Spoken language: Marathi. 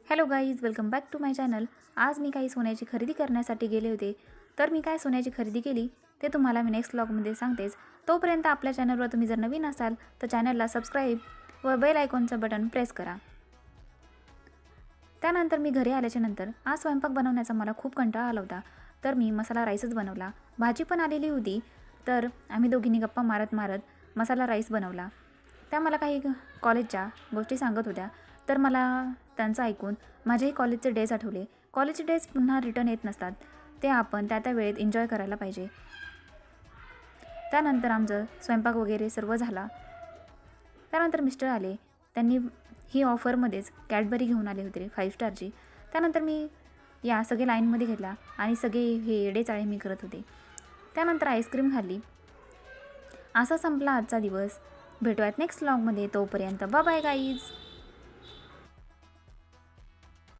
Hello guys, welcome back to my channel. आज मी काही सोन्याची खरेदी करण्यासाठी गेले होते. तर मी काय सोन्याची खरेदी केली ते तुम्हाला मी नेक्स्ट व्लॉगमध्ये सांगतेच. तोपर्यंत आपल्या चॅनलवर तुम्ही जर नवीन असाल तर चॅनलला सबस्क्राईब व बेल आयकॉनचं बटन प्रेस करा. त्यानंतर मी घरी आल्याच्यानंतर आज स्वयंपाक बनवण्याचा मला खूप कंटाळा आला होता. तर मी मसाला राईसच बनवला. भाजी पण आलेली होती. तर आम्ही दोघींनी गप्पा मारत मारत मसाला राईस बनवला. त्या मला काही कॉलेजच्या गोष्टी सांगत होत्या. तर मला त्यांचं ऐकून माझेही कॉलेजचे डेज आठवले. कॉलेजचे डेज पुन्हा रिटर्न येत नसतात. ते आपण त्या वेळेत एन्जॉय करायला पाहिजे. त्यानंतर आमचं स्वयंपाक वगैरे सर्व झाला. त्यानंतर मिस्टर आले. त्यांनी ही ऑफरमध्येच कॅडबरी घेऊन आले होते 5 स्टारची. त्यानंतर मी या सगळे लाईनमध्ये घेतला आणि सगळे हे येडेचाळे मी करत होते. त्यानंतर आईस्क्रीम खाल्ली. असा संपला आजचा दिवस. भेटूयात नेक्स्ट व्लॉगमध्ये. तोपर्यंत बाय बाय गाईज.